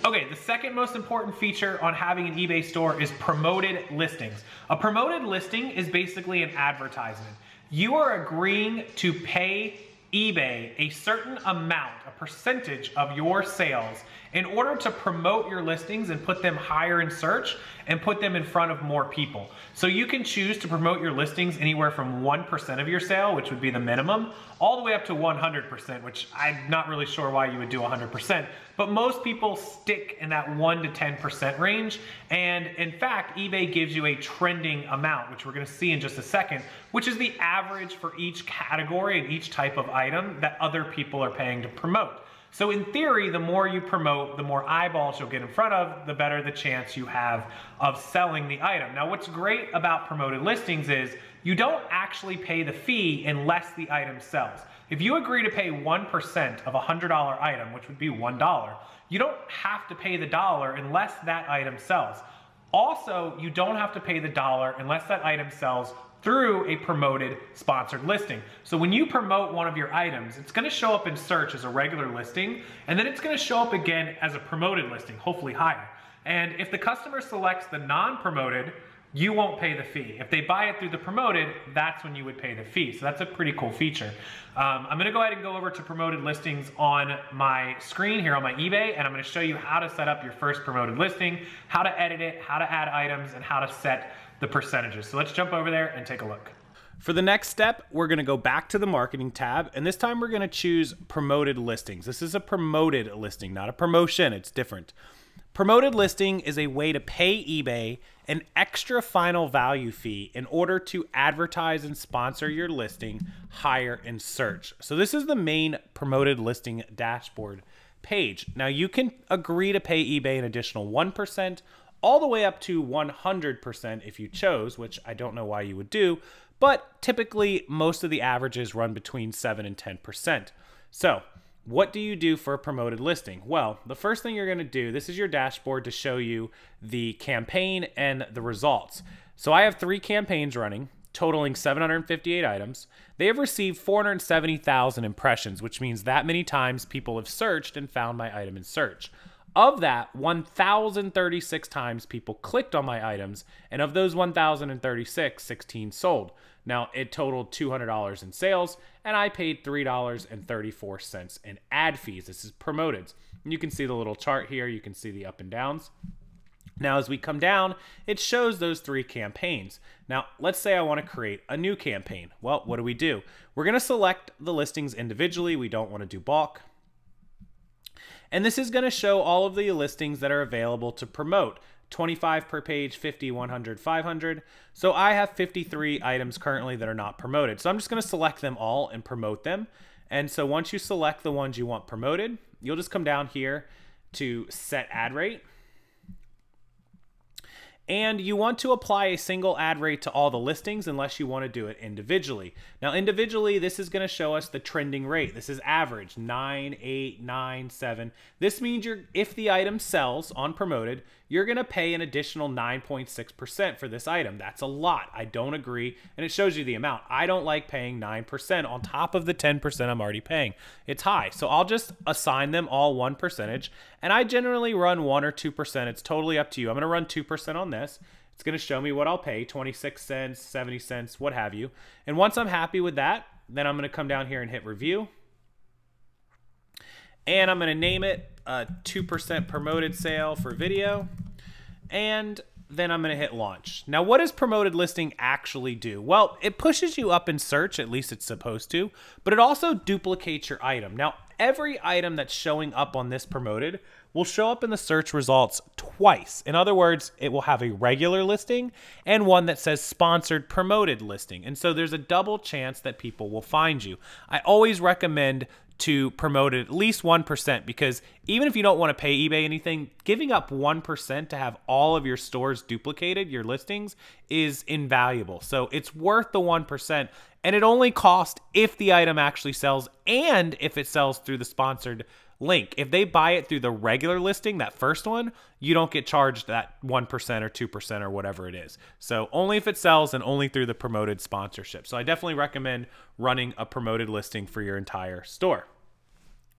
Okay, the second most important feature on having an eBay store is promoted listings. A promoted listing is basically an advertisement. You are agreeing to pay eBay a certain amount, a percentage of your sales in order to promote your listings and put them higher in search and put them in front of more people. So you can choose to promote your listings anywhere from 1% of your sale, which would be the minimum, all the way up to 100%, which I'm not really sure why you would do 100%, but most people stick in that 1 to 10% range. And in fact, eBay gives you a trending amount, which we're gonna see in just a second, which is the average for each category and each type of item that other people are paying to promote. So in theory, the more you promote, the more eyeballs you'll get in front of, the better the chance you have of selling the item. Now, what's great about promoted listings is you don't actually pay the fee unless the item sells. If you agree to pay 1% of a $100 item, which would be $1, you don't have to pay the dollar unless that item sells. Also, you don't have to pay the dollar unless that item sells through a promoted sponsored listing. So when you promote one of your items, it's gonna show up in search as a regular listing, and then it's gonna show up again as a promoted listing, hopefully higher. And if the customer selects the non-promoted, you won't pay the fee. If they buy it through the promoted, that's when you would pay the fee. So that's a pretty cool feature. I'm gonna go ahead and go over to promoted listings on my screen here on my eBay, and I'm gonna show you how to set up your first promoted listing, how to edit it, how to add items, and how to set the percentages. So let's jump over there and take a look. For the next step, we're gonna go back to the marketing tab, and this time we're gonna choose promoted listings. This is a promoted listing, not a promotion, it's different. Promoted listing is a way to pay eBay an extra final value fee in order to advertise and sponsor your listing higher in search. So this is the main promoted listing dashboard page. Now you can agree to pay eBay an additional 1%, all the way up to 100% if you chose, which I don't know why you would do, but typically most of the averages run between 7 and 10%. So what do you do for a promoted listing? Well, the first thing you're gonna do, this is your dashboard to show you the campaign and the results. So I have 3 campaigns running, totaling 758 items. They have received 470,000 impressions, which means that many times people have searched and found my item in search. Of that, 1,036 times people clicked on my items, and of those 1,036, 16 sold. Now, it totaled $200 in sales, and I paid $3.34 in ad fees. This is promoted. And you can see the little chart here. You can see the up and downs. Now, as we come down, it shows those 3 campaigns. Now, let's say I want to create a new campaign. Well, what do? We're going to select the listings individually. We don't want to do bulk. And this is going to show all of the listings that are available to promote. 25 per page, 50, 100, 500. So I have 53 items currently that are not promoted. So I'm just going to select them all and promote them. And so once you select the ones you want promoted, you'll just come down here to set ad rate. And you want to apply a single ad rate to all the listings unless you want to do it individually. Now, individually, this is going to show us the trending rate. This is average, 9, 8, 9, 7. This means if the item sells on promoted, you're going to pay an additional 9.6% for this item. That's a lot. I don't agree. And it shows you the amount. I don't like paying 9% on top of the 10% I'm already paying. It's high. So I'll just assign them all 1%. And I generally run 1 or 2%. It's totally up to you. I'm going to run 2% on this. It's going to show me what I'll pay, 26 cents, 70 cents, what have you. And once I'm happy with that, then I'm going to come down here and hit review. And I'm going to name it a 2% promoted sale for video. And then I'm going to hit launch. Now, what does promoted listing actually do? Well, it pushes you up in search, at least it's supposed to, but it also duplicates your item. Now, every item that's showing up on this promoted will show up in the search results twice. In other words, it will have a regular listing and one that says sponsored promoted listing. And so there's a double chance that people will find you. I always recommend to promote it at least 1%, because even if you don't want to pay eBay anything, giving up 1% to have all of your stores duplicated, your listings, is invaluable. So it's worth the 1%, and it only costs if the item actually sells and if it sells through the sponsored link. If they buy it through the regular listing, that first one, you don't get charged that 1% or 2% or whatever it is. So only if it sells and only through the promoted sponsorship. So I definitely recommend running a promoted listing for your entire store.